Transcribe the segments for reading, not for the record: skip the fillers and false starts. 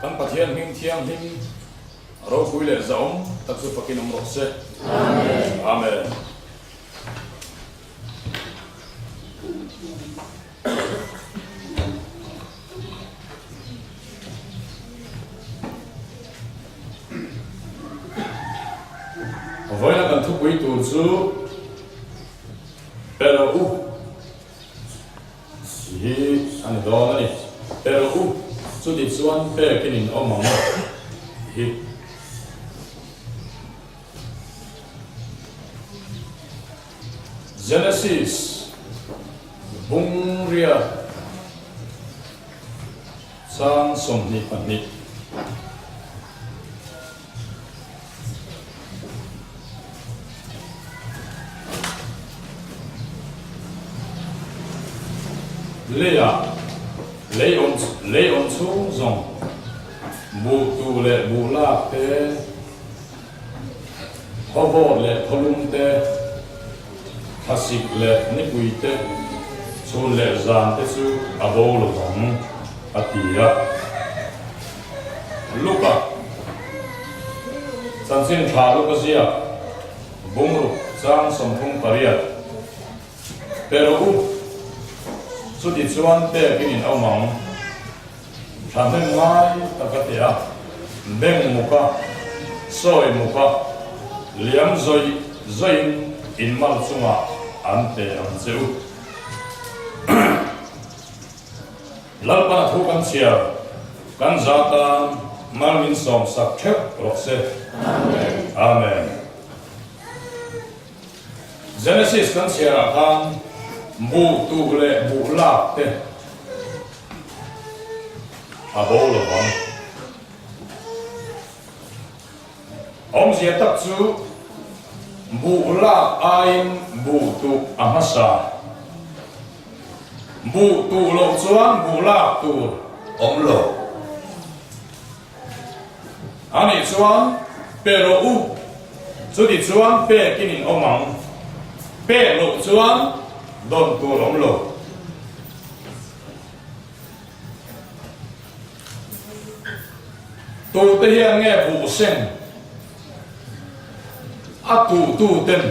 kan pathian hing thiam hing ro kui le zaum tak su pakin om ro se amen amen voi na kan thu pui tu chu pero hi an do na ni pero chu ti chuan pe kinin omang hi Genesis bung ria sang som ni pan ni Leon chung zong bu tu le bu la te hobo le kolum te hasik le nikui te chun le zan te chu abo lo zong atia luka sansin tha luka sia bungru sang somphung pariat pero chu ti chuan te kinin omang thamen ngai takatia beng muka soi muka liam zoin in mal chunga ante am cheu lalpa thu kan chia kan zata malmin som sak thep rokse amen amen Genesis kan chia kan bu tu le bu la te abolo bang om sia tak chu bu la ain bu tu amasa bu tu lo chuan bu la tu om lo ani chuan pero chu ti chuan pe kinin omang pe lo chuan don tu om lo tu te hian nghe bu sen a tu ten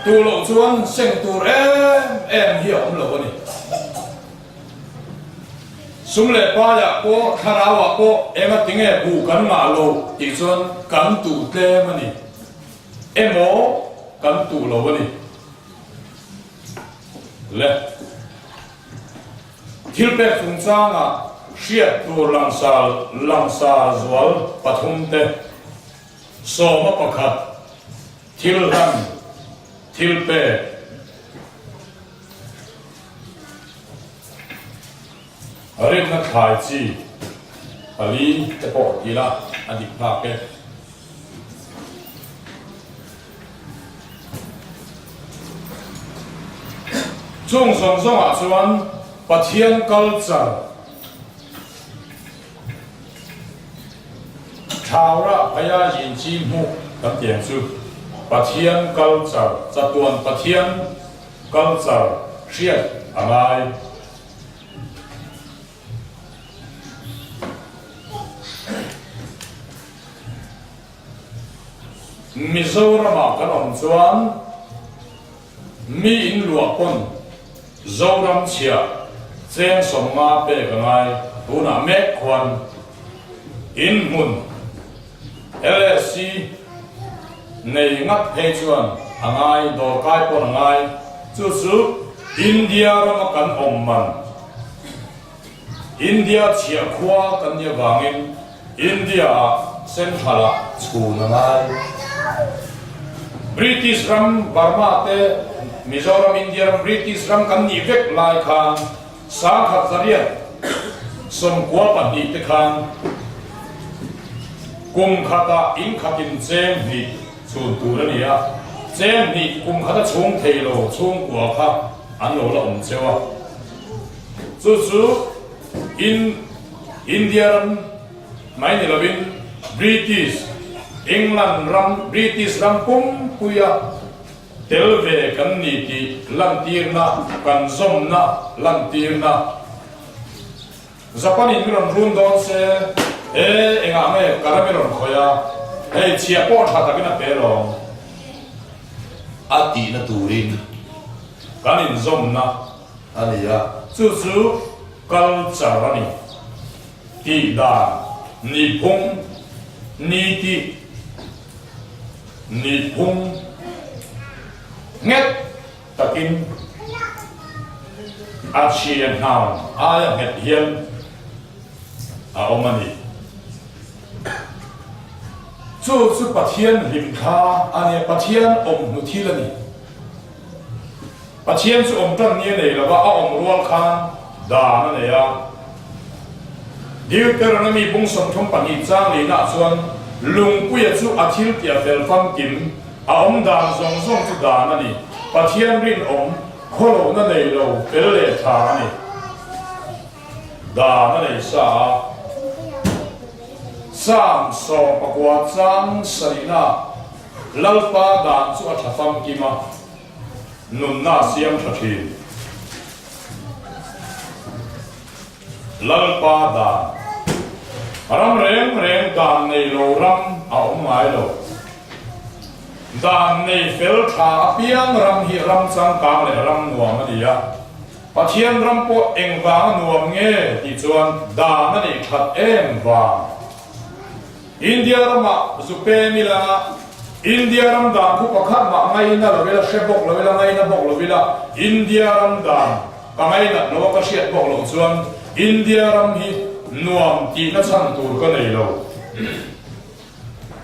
tu lo chuan sen tu em hi om lo ni sum le pa ya ko kharawa ko em a tinge bu kan ma lo ti chuan kan tu te mani emo kan tu lo ni le thilpe phung changa shiat tu langsa zwal pathum te soma pakhat thilran thilpe arin na khai chi ali te po ila adik pa ke chung song a chuan pathian culture thawra phaya yin chi mu tam tiang chu pathian culture chatuan pathian culture hriat angai Mizorama kan om chuan mi in luak pon zoram chia chen somma pe kangai tuna me khwan in mun LSC nei ngat he chuan angai do kai pon angai chu India ram kan om man India chia khwa kan ya wangin India central chun angai British ram Burma te Mizoram India ram British ram kan ni vek lai khan sa khat zaria som kwa pan ni te khan kum khata in khatin chem ni chun tu ra nia chem ni kum khata chung theilo chung kwa kha an lo la om chewa chu in India ram mai ni lovin British England ram British ram kum puya telve kan ni ti lantirna kan zomna lantirna Japanin miron run don se enga me karamiron khoya chia po tha takina pero ati na turin kanin zom na aniya chu culture ani ti da ni phung ni ti ni phung nget takin achian naun aya nget hian a omani chu pathian lim kha ani pathian nu thilani pathian chu tang ni nei lawa a rual khan da na ne ya Deuteronomy bung som thong pani chang le na chuan lungpuya chu athil tia fel fam kim a dan zong zong chu da na ni pathian rin kholo na nei lo pel le tha ni da na nei sa sam so pakwa chang sarina lalpa dan chu a thafam kima nun na siam thathin lalpa dan ram reng dan nei lo ram a mai lo dan nei fel tha piang ram hi ram chang ka le ram nuamania pathian ram po engwa nuam nge ti chuan dan nei that em wa India rama zupe mila India ram dan ku pakhat ma ngai na lo vela shebok lo vela ngai na bok lo vela India ram dan ka ngai na lo ka siat bok lo chuan India ram hi nuam ti na chan tur ka nei lo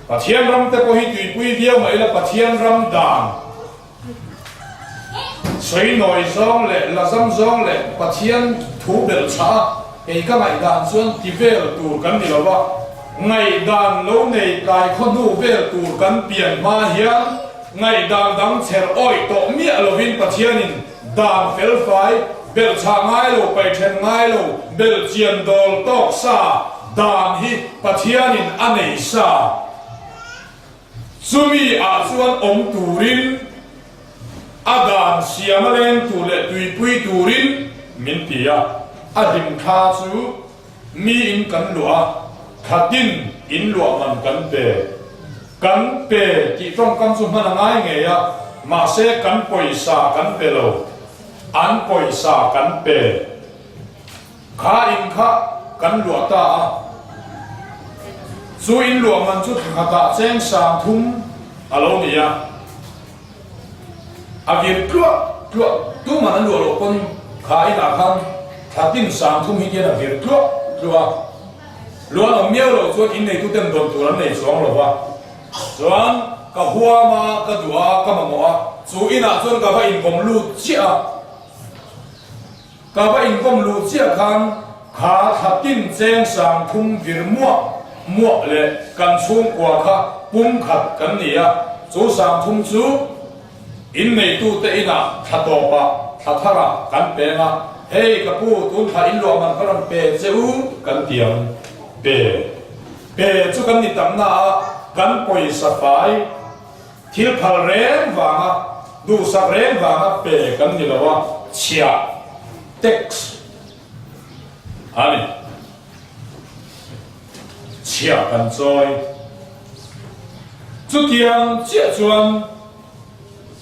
pathian ram te ko hi tui pui dia mai la pathian ram dan sei noi zong le la zam zong le pathian thu bel cha ei ka mai dan chuan ti vel tur kan ni lo wa ngày đàn lâu này cái con nụ về tủ cắn biển ma hiang ngày đàn đắng chèr oi tổ mía lo vin pathianin đàn phèl phai bel cha ngai lo pai then ngai lo bel chian dol tok sa đàn hi pathianin anei sa sumi a chuan turin a đàn siamalen tu le tui pui turin min tia a dim kha chu mi in kan lua khatin in lua man kan pe ki trong kan su man ngai nge ya ma se kan poisa kan pe lo an poisa kan pe kha in kha kan lua ta su in lua man chu khata cheng sang thum alo ni ya avir klua tu man lua lo kon kha ina khan khatin sang thum hi ya avir klua luôn ở miêu rồi cho in này tu tên đồn tu lắm này xuống rồi wa xuống cả hoa mà cả đũa cả mà ngõ chú in à xuống cả phải in công lu chia cả phải in công lu chia khang khá tháp tin chén sang thung vir mua lệ cần xuống qua khá bung khát cần nè chú sang thung chú in này tu tên in à thắt đồ ba thắt thara cần bè na hey cả pu tu thà in lo mà cái làm bè chế u cần tiền pe chu kan ni tam na kan poisa fai thil phal ren wa du sa ren wa pe kan ni lawa chia text ani chia kan choi chu tiang chia chuan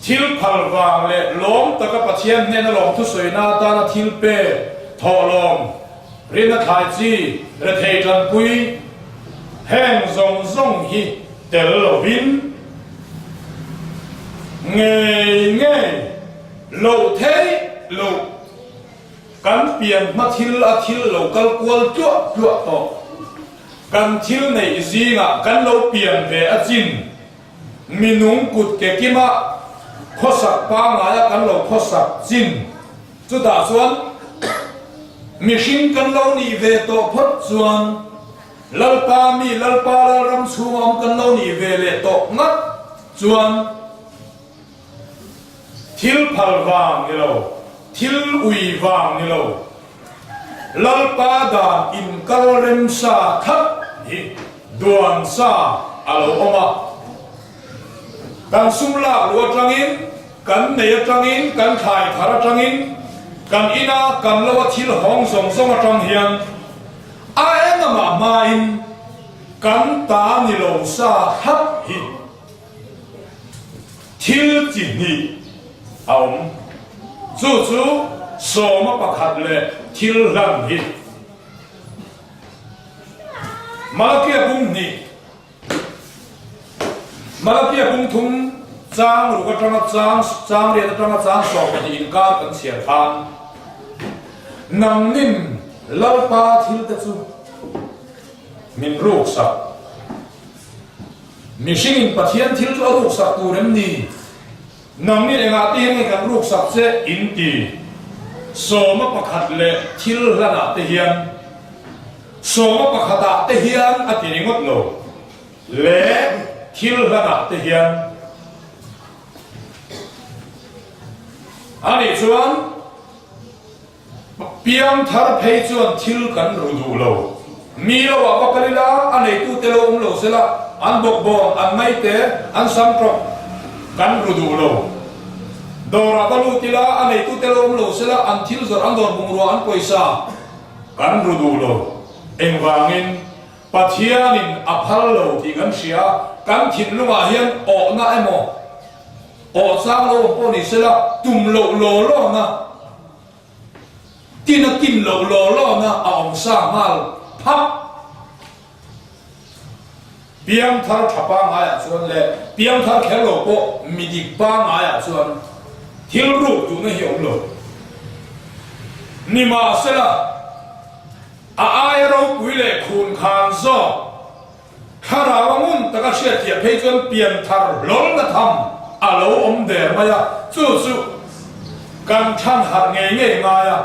thil phal wa le lom taka pathian ne na lom thu soi na ta na thil pe tholom rina thai chi re thei tan pui heng zong hi tel lo vin nge lo thei lo kan pian ma thil a thil lo kal kwal tua to kan thil nei zinga kan lo pian ve a chin minung kut ke kima khosak pa nga ya kan lo khosak chin chu da chuan mihring kan lo ni ve to phot chuan lalpa ram chhungam kan lo ni ve le to ngat chuan thil phal wang ni lo thil ui wang ni lo lalpa da in kal rem sa thap hi duan sa alo oma kan sumla lo tangin kan ne tangin kan thai thara tangin kan ina kan lo thil hong song song atang hian na ma main kan ta ni lo sa hap hi thil chi ni aum chu so ma pakhat le thil lam hi malakia bung ni malakia bung thum chang ru ka chang le tanga chang so ka in ka kan sia than nam nin lalpa thil ta chu min ruk sa mishing pathian thil chu ruk sa tu rem ni nam ni enga ti nge kan ruk sa che in ti so ma pakhat le thil lana te hian so ma pakhata te hian ati ngot lo le thil lana te hian ani chuan piam thar phei chuan thil kan ru du lo mi lo wa pakalila anei tu te lo lo sela an bok bon an mai te an sam krok kan ru du lo dora balu tila anei tu te lo lo sela an thil zor an dor bung ro an poisa kan ru du lo engwangin pathianin aphal lo ti kan sia kan thin lunga hian o na emo o sang lo po ni sela tum lo na tin lo na aong sa mal phap piam thar thapa nga ya chuan le piam thar khel lo po mi dik pa nga ya chuan thil ru tu na hi om lo ni ma sela a ai ro pui le khun khan zo khara wangun taka sia tia phei chuan piam thar lol na tham a lo om de ma ya chu kan than har nge nga ya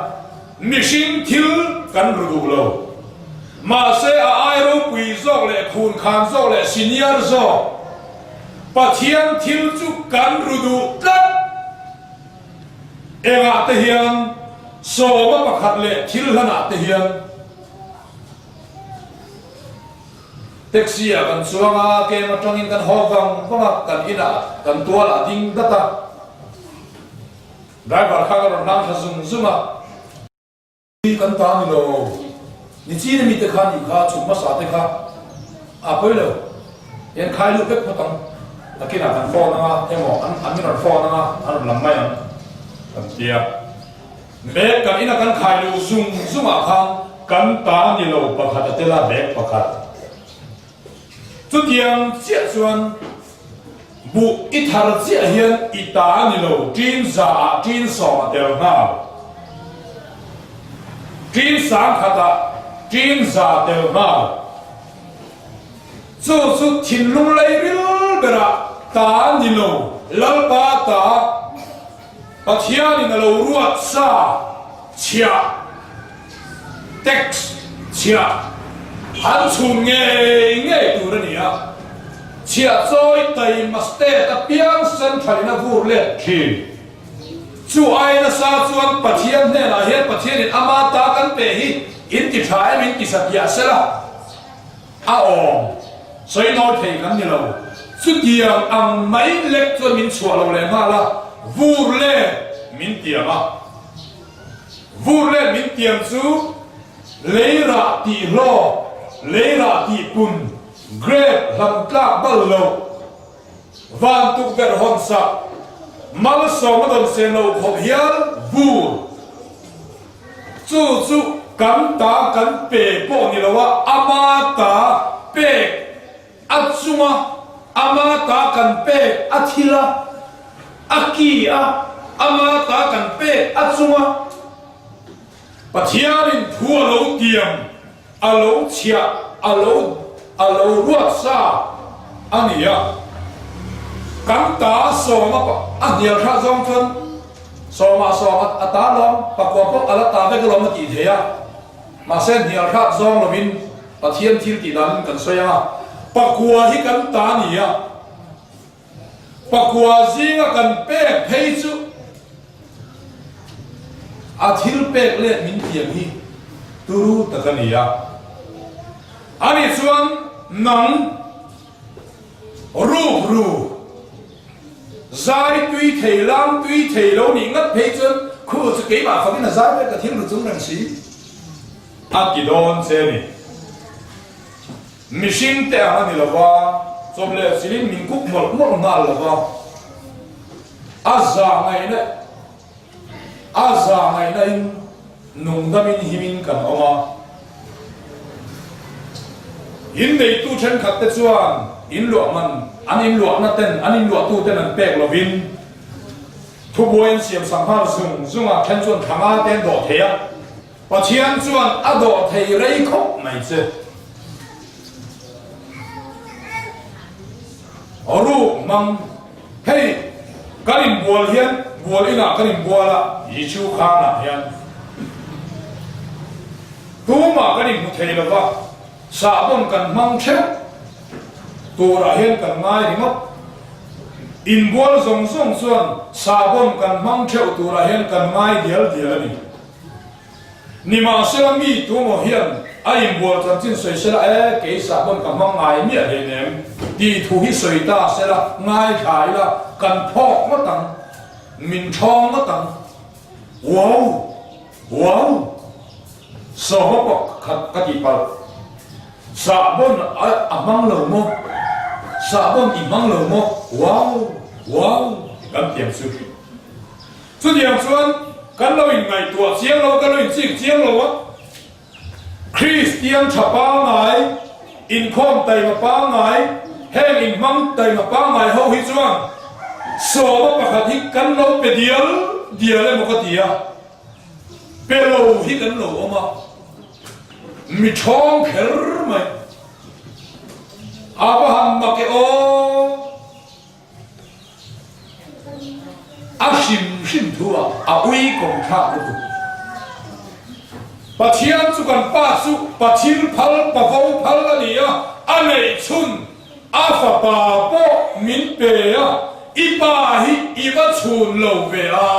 mishing thil kan ru du lo ma se a ai ro pui zo le khun khan zo le senior zo pathian thil chu kan ru du tat enga te hian so ma pakhat le thil hana te hian taxi a kan chuanga ke ma tangin kan hawang wanga kan ina kan tuala ding data driver khagar nam zuma kan ta ni lo ni chi ni mi te khan ni kha chuma sa te kha a poi lo yan khai lu pek patang takina kan phone nga emo an mi ron phone nga an lam mai an kan tia be kan ina kan khai lu zuma khan kan ta ni lo pakhat te la be pakhat chu tiang chia chuan bu i thar chia hian i ta ni lo tin so ma del na tin sang khata tin za del na chu thin lung lai ril bera ta ni lo lal pa ta pathian ni lo ruat sa chia text chia han chun nge tu ra ni a chia choi tai maste ta piang san thalina vur le thi chu ai na sa chuan pathian ne la hian pathian in ama ta kan pe hi in ti thai min ti sakya sela a om soi noi thei kan ni lo chu tiang ang mai lek chuan min chua lo le ma la vur le min tiang a vur le min tiang chu leira ti lo leira ti pun great lam tla bal lo van tu ver hon sa mal so ma don se lo khop hial vur chu kan ta kan pe po ni lo wa ama ta pe atsuma ama ta kan pe athila aki a ama ta kan pe atsuma pathianin thu lo tiam alo chia alo ruat sa ania kan ta so ma pa ania tha zong thon so ma ata lom pa ko po ala ta ve lom ti the ya ma sen hial tha zong lomin pathian thil ti dan kan soya pa kwa hi kan ta ni ya pa kwa zinga kan pe phei chu a thil pe le min tiam hi turu takania ani chuan nang ru zai tui thei lo ni ngat phei chuan khu chu ke ma phangin zai pe ka thil ru chung rang si a ki don se ni machine te ani lawa somle silin min kuk mol ngal lawa aza ngai na in nungdamin himin kan oma in dei tu chen khat te chuan in lo man anin lo na ten anin lo tu ten an pek lovin thu boin siam sang har zunga chen chuan thanga ten do thea pachian chuan a do thei rei khop mai che oru mang hei karin bol hian bol ina karin bola yi chu khana hian tu ma karin mu thei lawa sa bon kan mang che tura hian kan ngai rimot in bol zong zong chuan sa bon kan mang che tura hian kan ngai dial ani ni ma sela mi tu mo hian a in bol kan chin soi sela ke sa bon kan mang ngai mi le nem ti thu hi soi ta sela ngai khai la kan phok ma tang min chong ma tang wow so ho khat ka ti pal sa bon amang lo mo sa bon imang lo mo wow kan tiam su chu diam chuan kan lo in ngai tua chiang lo kan lo in chik chiang lo Christian thapa ngai in khom tai ma pa ngai heng in mang tai ma pa ngai ho hi chuan so ma pakhat hi kan lo pe dial le mo ka tia pe lo hi kan lo oma mi chong kher mai Abraham ma ke o a sim thua a ui kong tha tu pathian chu kan pa chu pathil phal pa vo phal ani a nei chun a fa pa po min pe a i pa hi i va chun lo ve a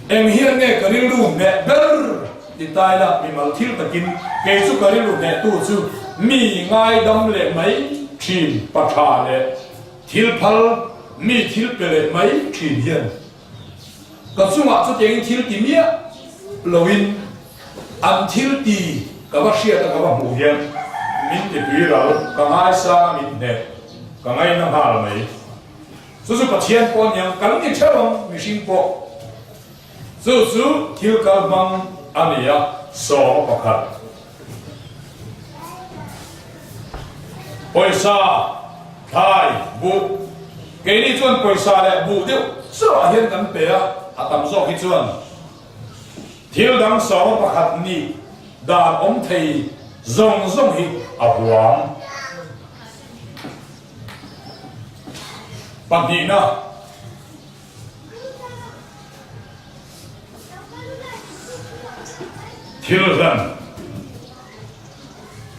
em hian nge karil ru me ber ti tai la mi mal thil takin ke chu karil ru ne tu chu mi ngai dam le mai thim pa tha le thil phal mi thil pe le mai thim hian ka chunga chu teng thil ti mia loin an thil ti ka va sia ta ka va mu hian min ti tui ral ka ngai sa min ne ka ngai na ha la mai su pathian po nyang kal ni chawang mi sing po su thil ka mang ania so pakhat poisa thai bu ke ni chuan poisa le bu deu so hian kan pe a atam zo hi chuan thil dang so pakhat ni dan om thei zong hi a huam pandina thil ran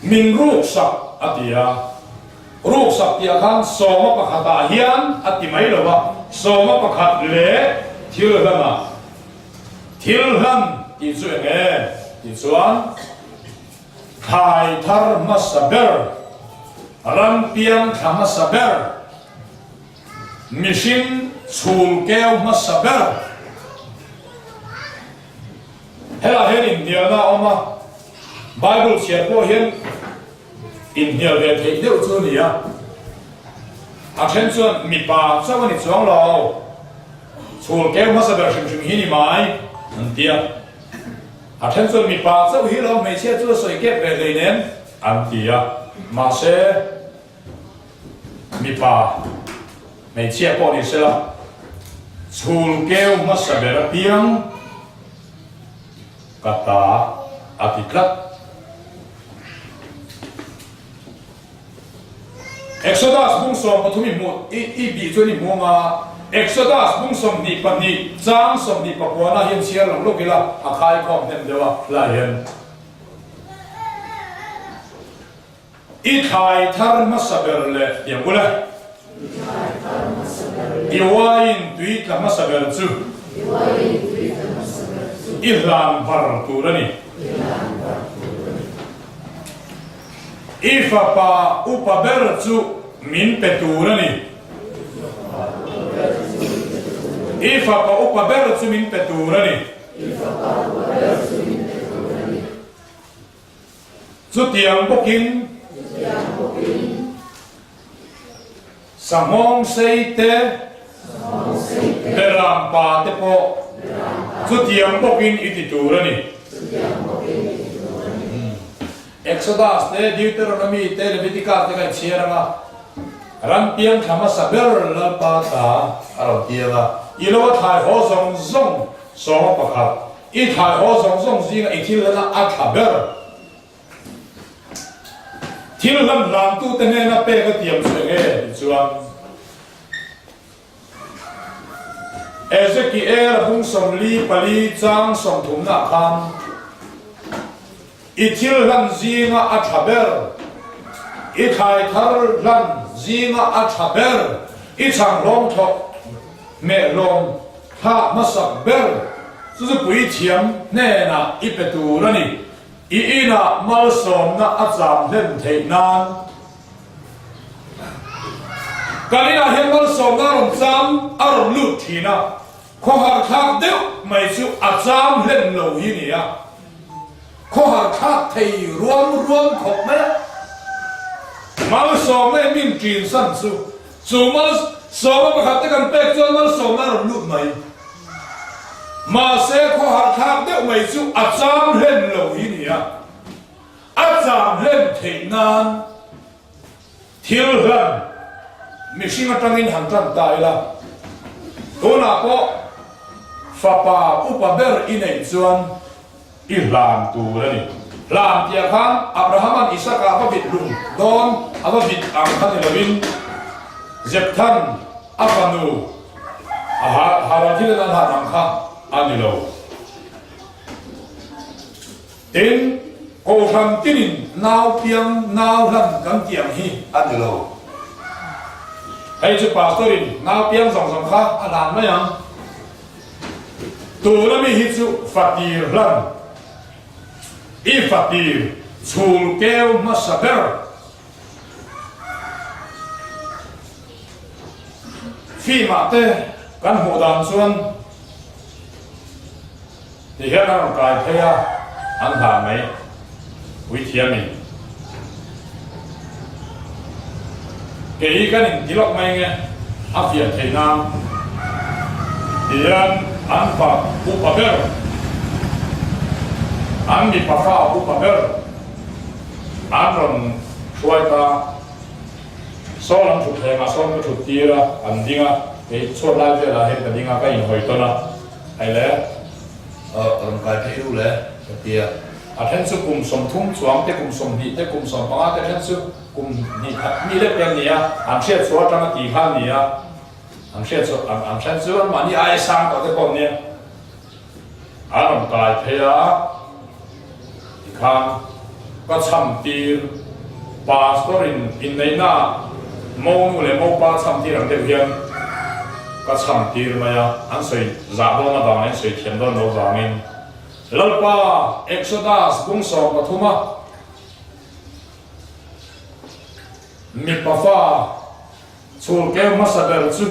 min ruk sak atia ruk sak tia khan soma pakhata hian ati mai lowa soma pakhat le thil ran ti chu nge ti chuan khai thar masaber ram piang thama saber mission chul keu masaber hela hen India na oma Bible chia po hian India ve thei deuh chu ni a then chuan mi pa chawani chuang lo chul keu masaber shim hi ni mai an tia then chuan mi pa chaw hi lo mei chia chu soi kep ve dei nen an tia ma se mi pa mei chia po ni se la chul keu masaber piang kata atiklat Exodus bung som pathumi mo i bi choni mo nga Exodus bung som ni pani chang som ni pakwana hian chiar lam lo gila akhai khom nem dewa la hian i thai thar masaber le yamula i wain tui ka masaber chu Irlan var turani Ifapa upaber chu min peturani Ifapa upaber chu min peturani chút tiếng bốc kín samong say te beram pa te po chút tiếng bốc kín iti tu ra ni Exodus te Deuteronomy te Leviticus te kai chia ra ran piang khama saber la pa ta aro tia ga ilo thai ho zong zong so pa kha I thai ho zong zong zi ga ithil na a khaber thil lam lam tu te ne na pe ga tiam se nge chuan Ezekiel hung som li pali chang som thum na kham ithil lam zi nga a khaber I thai thar lam zi nga a khaber I chang long thok me long ha masak ber su pui thiam ne na I pe tu ra ni I ina mal som na a cham len thei nan kalina hen mal som na rom cham a rom lut thina kho har thak deu mai chu a cham len lo hi ni a kho har thak thei ruam ruam khop me mal som ne min kin san chu mal som ma khat te kan pek chon mal som na rom lut mai mà sẽ có hạt thang đeo mấy chú áp giảm lên lâu ý nè áp giảm lên thế nan thiếu hơn mình xin ngắt in hàng trăm tài là tôi là có pha pa upa ber in ấy chuan I làm tu đấy làm tiệc khang Abraham and Isaac áp vịt lùng don áp vịt ăn khăn thì là vin dẹp thân áp vanu hà ra thiên nan hà nam khang anh lâu đến cổ thằng tin nào piang nào lần cắn tiệm hi anh lâu hay chụp pastorin nào piang sòng sòng khác anh làm mấy anh tụ nó mi hít chụp phát đi lần I phát đi chul kêu masaber phi mã tê căn hộ đàn xuân thì hiện đang cài thấy anh thà mấy quý thiên mình cái này đi lọc mấy nghe áp viện thầy nam thì anh phạt bút bà bèo anh bị bà phá bút bà bèo anh rồi xuôi ta số lần chụp thầy mà số lần chụp tia ra anh đi nga cái số lại về là hết cái đi nga cái hình hồi tuần à hay lẽ ron kai te u le tia Athen su kum som thum chuang te kum som ni te kum som panga te athen su kum ni le pen ni a am shet so tang ti khan ni a am shet so am shet su ma ni ai sang ko te pon ni aram kai the a ti khan ka cham ti pastor in nei na mo nu le mo pa cham ti rang te hian ka cham ti ma ya an soi za do na dang an soi thiam do no dang in lalpa Exodus kung som pathuma mi pafa chul ke masaber chu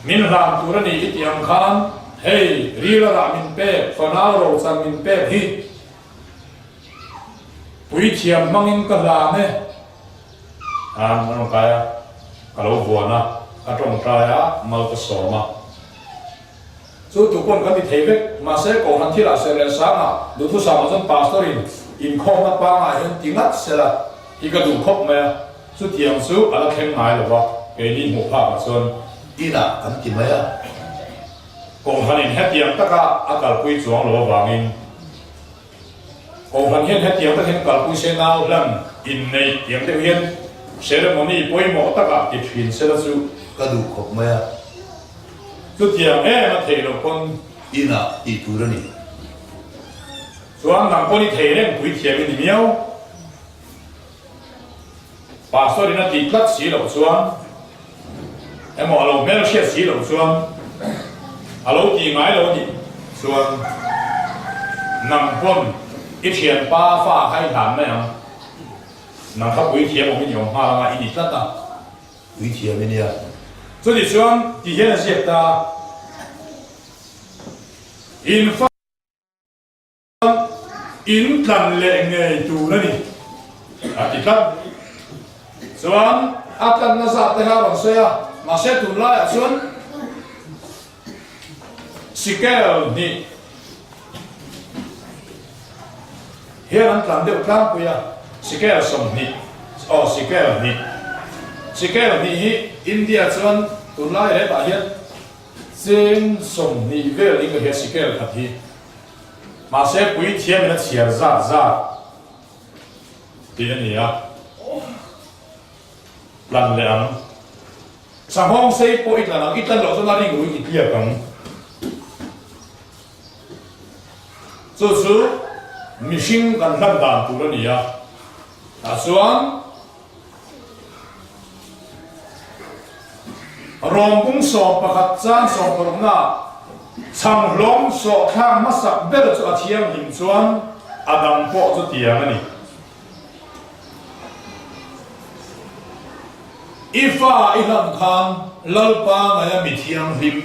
min ram turani itiam khan hey rila ra min pe fanao ro chang min pe hi pui thiam mangin ka la me an kaya kalo buana atong kaya mal ka soma so tụ quân cái thì thấy mà sẽ có hành thi là sẽ lên sáng à đủ thứ sao mà dân pastorin in không nó ba ngày hơn tiếng ngắt sẽ là thì cái đủ khóc mà số tiền số ở là khen ngài rồi đó cái đi một phát mà sơn ina kan ti mai a còn hành hết tiền tất cả ở cả quy chuẩn rồi vàng in còn hành hết tiền tất cả cả quy sẽ nào lần in này tiền tiêu hiên sẽ là món gì bôi mỏ tất cả thì chuyển sẽ là số ka du khop mai a số tiền em mà thầy rồi con ina I tu ra ni chuan nang poni thei leng pui thiam ni miao pastor ina ti tlat si lo chuan emo alo mel she si lo chuan alo ti ngai lo ni chuan nang pon I thian pa fa khai tham mai ang nang kha pui thiam mo mi yong ha la I ni tlat ta wi thia mi ni a so ni chuan ti hian siat ta in fa in tlan le nge tu na ni ati tlan chuan atlan na za te ha ron soya ma se tu la ya chuan sikel ni hian an tlan deuh tlang puya sikel som ni sikel ni hi India chuan tu la le ta hian chen som ni vel ing he sikel khat hi ma se pui thiam na chiar za ti ani ya lan le ang sa hong sei po itlan ang itlan lo so na ring ui itia kang chu mishing kan lan dan tu la ni ya a chuan rong bung so pakhat chan so porong na chang lom so thang masak ber chu a thiam him chuan adam po chu tiang ani ifa ilam khan lalpa ngaya mi thiam him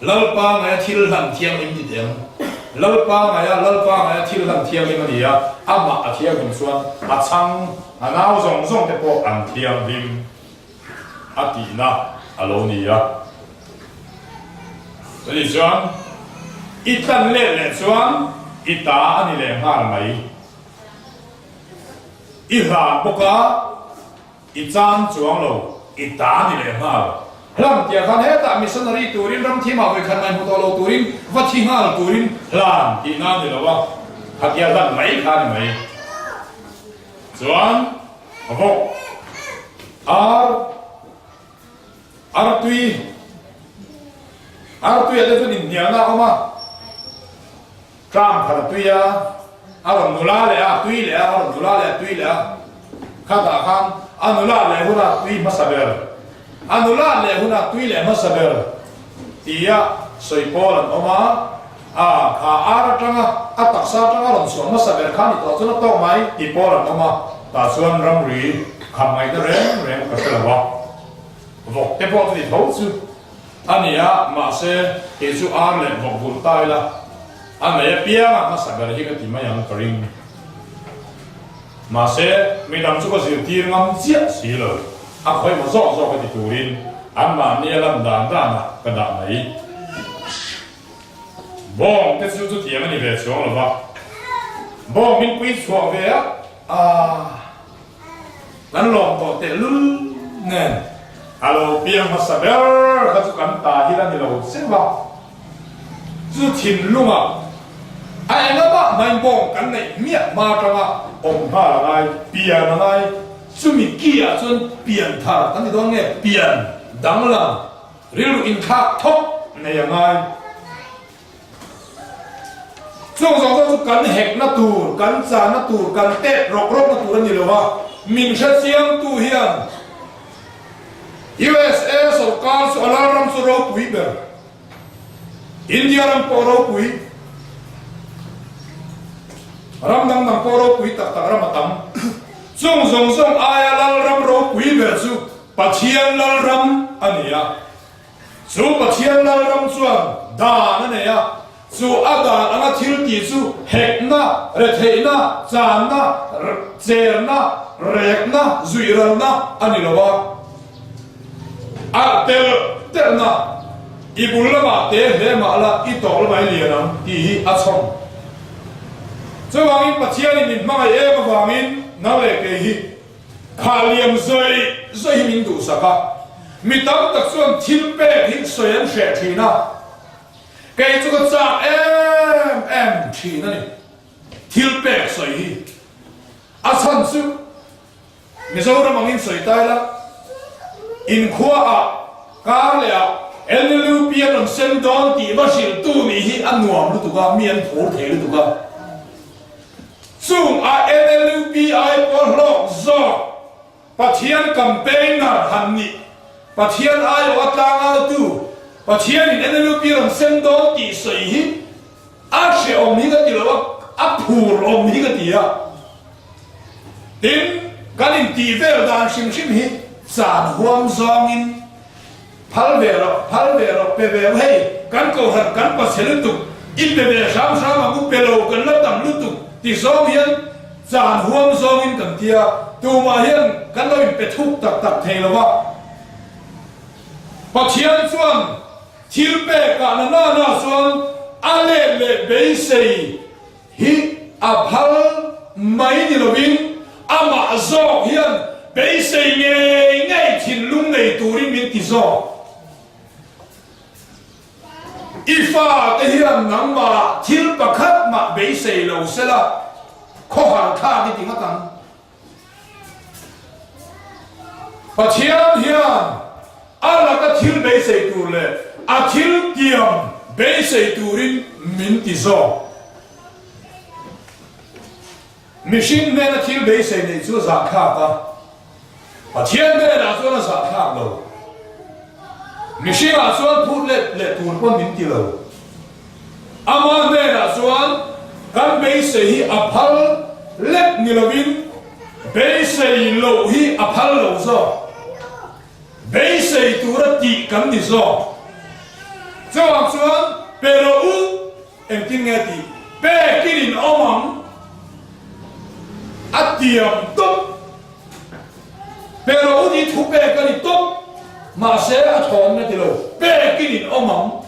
lalpa ngaya thil han thiam him ti tiang lalpa ngaya thil han thiam him ani ya ama a thiam him chuan a chang anau zong zong te po an thiam him ati na alo ni ya jadi chuan itan le chuan ita ani le ngar mai i ran boka i chan chuang lo ita ni le ngar lam tia khan he ta missionary turin ram thima ve khan mai hu to lo turin va thi ngal turin lan ti na ni lo wa hatia dan mai khan mai chuan avo Artui ada tu di Indiana oma Trump ada tui ya alam nula le a tui le alam nula le tui le kata kan anula le huna tui masaber anula le huna tui le masaber dia soipolan oma ka ara tanga ataksa tanga ron so masaber kan itu tu to mai ipolan oma ta suan ramri khamai de rem ka selawa vok te po ti thau chu ania ma se he chu ar le vok bul tai la an me pia ma sa ga hi ka ti ma yang karing ma se mi dam chu ko si ti ngam chia si lo a khoi ma zo ka ti turin an ma ni lam dan da na ka da mai bong te chu chu ti ma ni ve chuang lo ba bong min pui chuang ve a lan long to te lu nen alo piang masaber ka chu kan ta hi la ni lo se ba chu thin lunga ai na ba mai bong kan nei mia ma ta ma om ha la ngai pian na ngai chu mi kia chun pian tha kan ni dong nge pian dang la rilu in kha thok nei ya ngai chung chu kan hek na tur kan cha na tur kan te rok na tur ni lo wa min sha chiang tu hian USA sarkar su alarm su ro pui ber India ram po ro pui ram dang po ro pui tak ram tam zong aya lal ram ro pui ber su pathian lal ram ania su pathian lal ram chuan da na ne ya su ada anga thil ti su hek na re thei na chan na cher na rek na zuiral na ani lo wa tel na ibulma ma te he ma la I tol mai lianam ti hi a chong chawangin pathian in ma e ma wangin na le ke hi khaliam zoi min du saka mi tam tak chuan thil pe hi soyan she thina ke chu ka cha em thina ni thil pe soi hi a chan chu mi zo ra mangin soi tai la in khua a kar le a NLU pian on sen don ti va sil tu ni hi anuam lu tu ga mian phor the lu tu ga chung a NLU pi ai por lo zo pathian campaigner han ni pathian ai wa tang al tu pathian in NLU pi on sen don ti sei hi a she om ni ga ti lo a phur om ni ga ti ya tin galin ti vel dan sim hi san huam zong in phal vero pe ve hei kan ko har kan pa sel tu in be sam ma ku pe lo kan la ti zo hian chan huam zo in kan tia tu ma hian kan lo in pe thuk tak tak thei lo wa pathian chuan thil pe ka na chuan ale le be sei hi a phal mai ni lovin ama zo hian be sei ngai thin lung nei turin min ti zo ifa te hian nang ma thil pakhat ma be sei lo sela kho har tha ki tinga kan pathian hian ala ka thil be sei tur le a thil tiam be sei turin min ti zo machine me na thil be sei nei chu za kha ta pathian me na chu na za kha lo machine a chuan phut le tur pon min ti lo ama me na chuan kan be sei hi a phal let ni lovin be sei lo hi a phal lo zo be sei tur ti kan ni zo chuan pero u em tin nghe ti be kirin omang atiam top pero u di thu be kan ni top mà sẽ thon na ti lo be kirin omang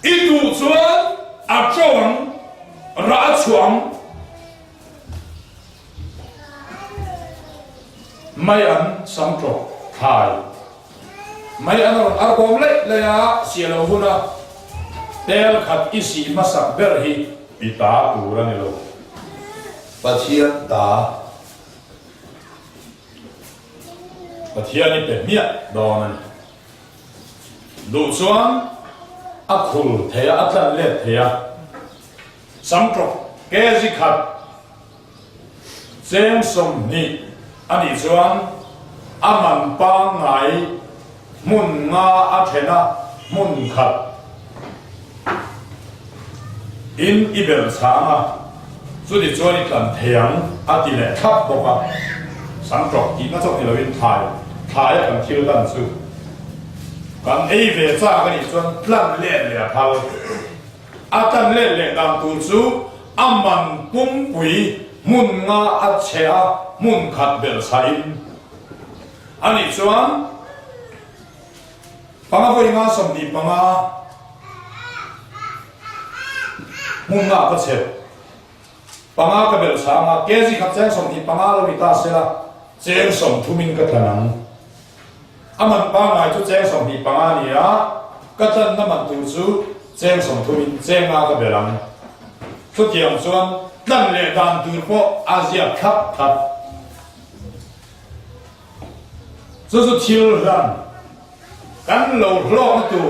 itu chuan a chuang ra chuang mai an sam tro thai mai an ar bom le ya sialo huna tel khat isi masak ber hi pita tura ni lo pathian ta pathian ni pe mia donan du chuan a khul thea atlan le thea samtro kezi khat cheng som ni ani chuan aman pa ngai mun nga a thena mun khat in ibel changa chu di chuan i tlan theang a ti le thap boka samtro ti na chok ni lovin thai kan thil dan chu kan ei ve cha kan ni chuan tlan le phal a tan le dam tu chu aman pum pui mun nga a chea mun khat bel sain ani chuan panga voi nga som ni panga mun nga ka che panga ka bel sa nga kezi khat chang som ni panga lo ta sela cheng som thumin ka thanang aman pa ngai chu cheng som ni panga ni a ka chan na man tu chu cheng som thumin cheng nga ka belang chu tiang chuan dan le dan tur po asia khap khat chu thil ran kan lo hlo na tu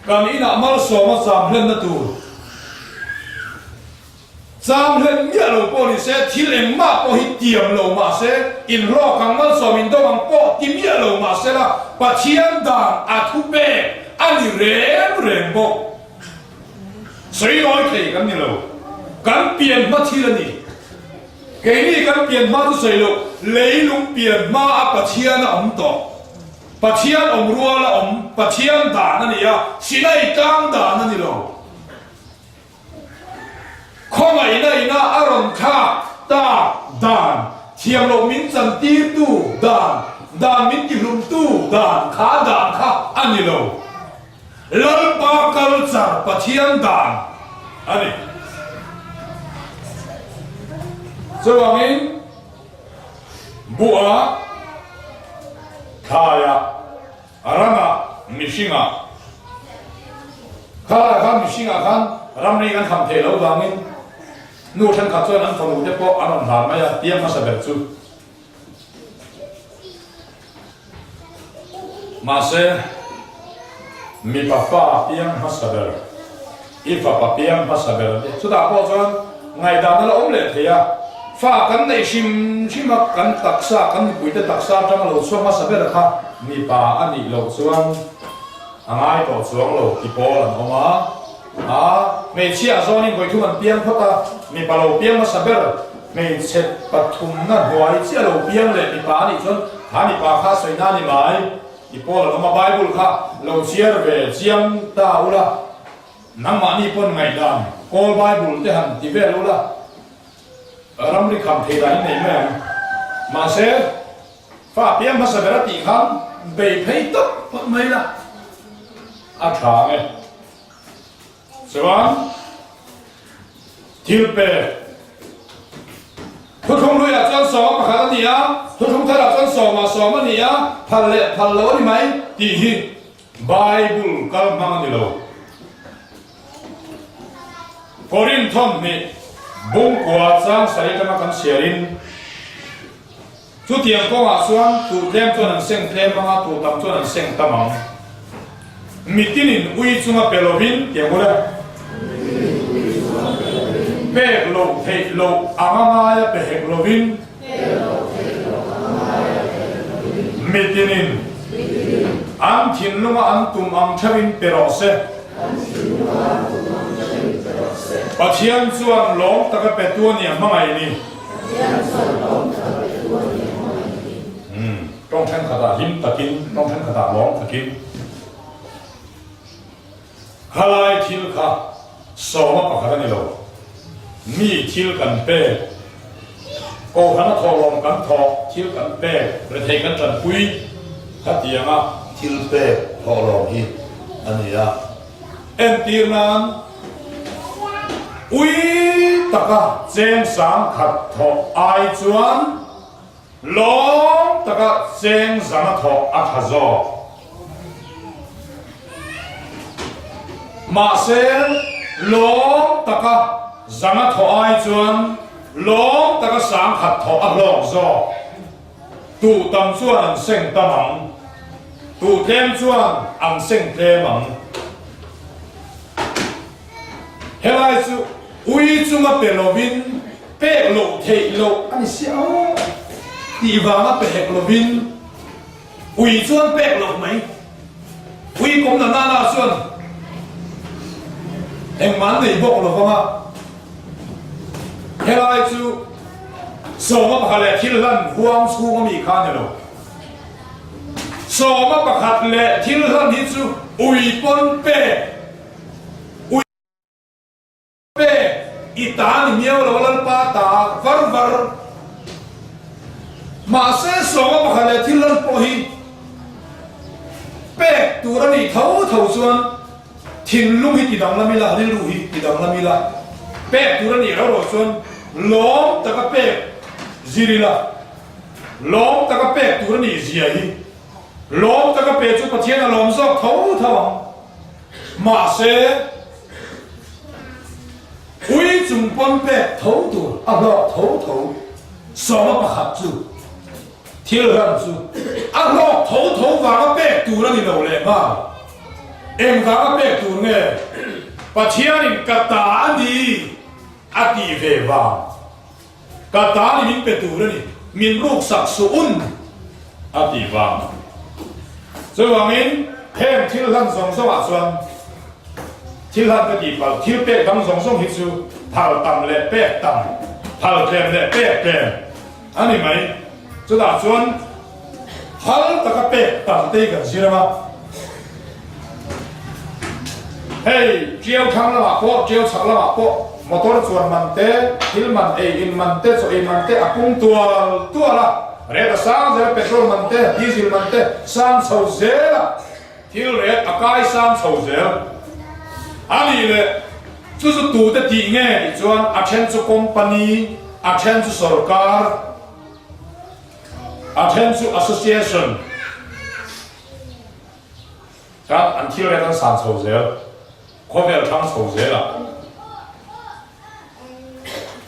kan ina mal so ma sam hlen na tu sam hlen ya lo po ni se thil em ma po hi tiam lo ma se in ro kang mal so min do mang po ti mi lo ma se la pa thiam dang a thu be ani rem bo sei nói thei kan ni lo kan pian ma thil ani ke ni kan pian ma tu sei lo leilung pian ma a pa thian a om to pathian om ruwa la om pathian da na ni ya sinai tang da na ni lo khoma ina aron kha ta dan thiam lo min chan ti tu dan min ti lum tu dan kha ani lo lal pa kal char pathian dan ani chuangin bua kaya arama mishinga kaya mishinga kan ramni kan tham the lo wangin nu than kha chuan an thonu te po anon har ma ya tiam ma saber chu ma se mi papa piang ma saber ifa pa piang ma saber chu da po chuan ngai da na om le thea fa kan nei shim kan taksa kan puite taksa tang lo so ma saber kha mi pa ani lo chuan angai to chuang lo ki po lan oma a me chia zoni goi thu an piang phota mi pa lo piang ma saber me chet pathum na hoi chia lo piang le mi pa ni chon ha mi pa kha soi na ni mai ki po lan oma bible kha lo chiar ve chiang ta ula นังมานี่ปนไงดานโกลไบเบิลที่หันที่เวลุละรัมริคำเทได้ในแม่มาเสฟ้าเปียมาเสด็จตีคำเบยเพย์ตุ๊บไม่ละอาชาไงสวรรค์ทิลเปทุกคนรู้อยากจะสอบมาขนาดนี้อ่ะทุกคนถ้าอยากจะสอบมาสอบมาเนี่ยพันเล่พันโลนี่ไหมตีหิไบเบิลกัลมังนี่โลโครินทอมนี่บุ้งกวาดสร้างสายกันมากันเชียรินทุกที่ยังก็ว่าส่วนตัวเต็มตัวนั้นเสียงเต็มมาตัวตั้มตัวนั้นเสียงตั้มมิตินินอุยจุงเปโลวินเกี่ยวกับเปโลเทโลอามามายเปเฮโลวินมิตินินอันทินลุงอันตุมอันชวินเปโรเซปัจจัยส่วนหลงตะกเป็ดตัวเนี่ยมาไงนี่ต้องแทงขดาหิมตะกินต้องแทงขดาหลงตะกินขลายทิลค่ะสองมาปะขดานี่เรามีทิลกันเป้โกหันทอลงกันทอทิลกันเป้ประเทศกันจันปุยขัดเตียงอ่ะ ทิลเป้พอรองฮิอันนี้อ่ะ เอ็นตีนานอุยตะกะเจงสังขัดทอไอจวนลงตะกะเจงสังทออัฐโซมาเซลลงตะกะสังทอไอจวนลงตะกะสังขัดทออัฐโซตูตัมส่วนอันเซงตะมังตูเทมส่วนอันเซงเทมังเฮลไลซูอุยจุงเปโลวินเปโลเทโลอันนี้เสียวตีวางเปโลวินอุยส่วนเปโลไหมอุยกงนานาส่วนเอ็งมันนี่บอกเราว่าเฮลไลซูสองมาประคัดเล่ทิลลันห่วงสู้ก็มีข้าเนี่ยเราสองมาประคัดเล่ทิลลันที่ซูอุยปนเปอีตานี่เมียวเราลันปาตาฟัรฟัรมาเสสองมาขเลยที่ลันโปฮีเป็ดตัวนี้เท่าส่วนทิ้งลุงฮิติดังละมิลานี่ลุงฮิติดังละมิลาเป็ดตัวนี้เราส่วนล้อมตะกะเป็ดจีริลาล้อมตะกะเป็ดตัวนี้จีฮีล้อมตะกะเป็ดจุดประเทศนั้นล้อมซอกเท่ามาเสอุยจุงปนเป็ดเท่าตัวอ่ะเราเท่าสองมาประคับจูเที่ยวกันจูอ่ะเราเท่าว่าก็เป็ดตัวนั่นนี่เราเลยมาเอ็มว่าก็เป็ดตัวเนี่ยปัจเจียนิกตาดีอดีเววากตานี่มินเป็ดตัวนี่มินลูกสักสุนอดีวาส่วนมินเพิ่มที่เราสองสวัสดิ์ที่เราก็ดีกว่าที่เป็ดทั้งสองส่งหิซูเท่าต่ำและเป็ดต่ำเท่าเต็มและเป็ดเต็มอันนี้ไหมจะด่าส่วนฮัลตะกเป็ดต่ำตีกันใช่ไหมเฮ้ยเจียวทางละมาโป๊ะเจียวฉักละมาโป๊ะมอเตอร์ส่วนมันเตะฮิลมันอินมันเตะโซอินมันเตะอากุ้งตัวละเรียกสร้างเจอเปโตรมันเตะดีเซลมันเตะสร้างโซเซละที่เรียกอากาศสร้างโซเซลอันนี้เลย就是读的底眼的专阿钱做company阿钱做सरकार阿钱做 association ครับอันที่เราต้องสานโซเซลคนเดียวทำโซเซลละ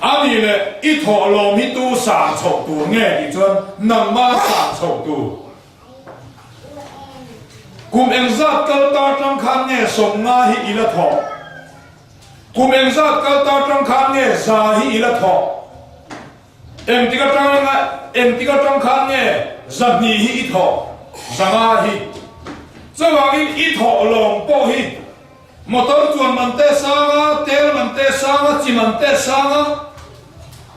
อันนี้เลยอีทอลมฮิตูสานโซตัวแง่ดิจวนนำมาสานโซตัวกุมเอ็งซัดกัลตาจังคันแง่ส่งมาฮิอิละทอกุมเอ็งซัดกัลตาจังคันแง่ซาฮิอิละทอเอ็งติกจังคันแง่ซัดนีฮิอิทอสังอาฮิจะว่ากินอิทอลงโปฮิมอเตอร์จวนมันเตสังอาเทลมันเตสังอาจิมันเตสังอา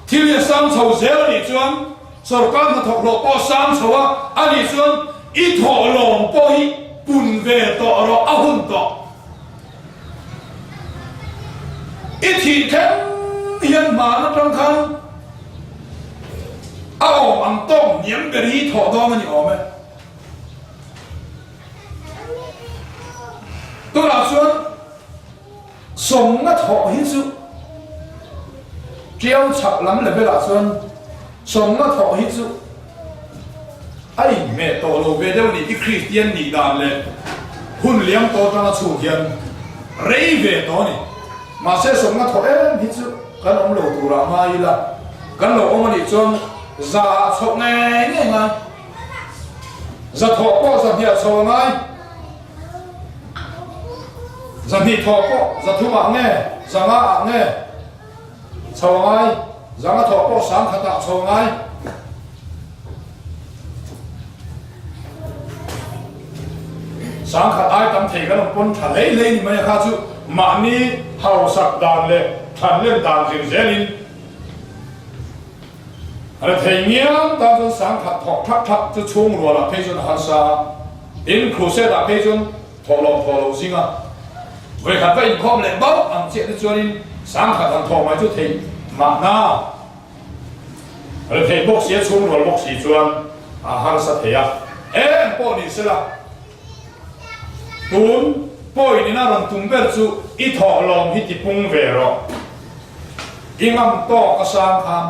ที่เรียกสังโซเซลนี่จวนสุรการมาถกโลปอสังโซวะอันนี้จวนอิทอลงโปฮิปุ่นเวตอรออาหุนตอ ít thì khen hiền mà nó trong khăn áo ăn tôm nhiễm cái gì thọ đó mà nhiều mà tôi là xuân sống nó thọ hết sự treo chặt lắm là với là xuân sống nó thọ hết sự ai mẹ tổ lô về đâu đi Christian đi đàn lên hun liang tổ cho nó chủ hiền rei về đó này mà sẽ sống nó thọ hết sự cái ông lô tu ra mai là cái lô ông đi xuân giả thọ nghe nghe ngay giả thọ có giả thiệt thọ ngay giả thiệt thọ có giả thu mạng nghe giả ngã nghe thọ ngay giả ngã thọ có sáng khát tạo thọ ngay sáng khát ai tâm thể cái nó con thà lấy lên mà khát chú mà ni hào sắc đàn lệ thàn lên đàn dịu dễ lên là thầy nghĩa ta cho sáng khát thọ thắt thắt cho chung rồi là phê chuẩn hàn sa đến khu xe là phê chuẩn thọ lầu xin à về khát phải không lệ bóc ăn chuyện cho nên sáng khát thằng thọ mà cho thầy mà na là thầy bóc xe chung rồi bóc xì chuẩn hàn sa thầy à em bỏ đi sẽ là tuôn bôi đi na làm tung bể chú ít thọ lòng ít bung về rồi in ngắm to cái sáng khám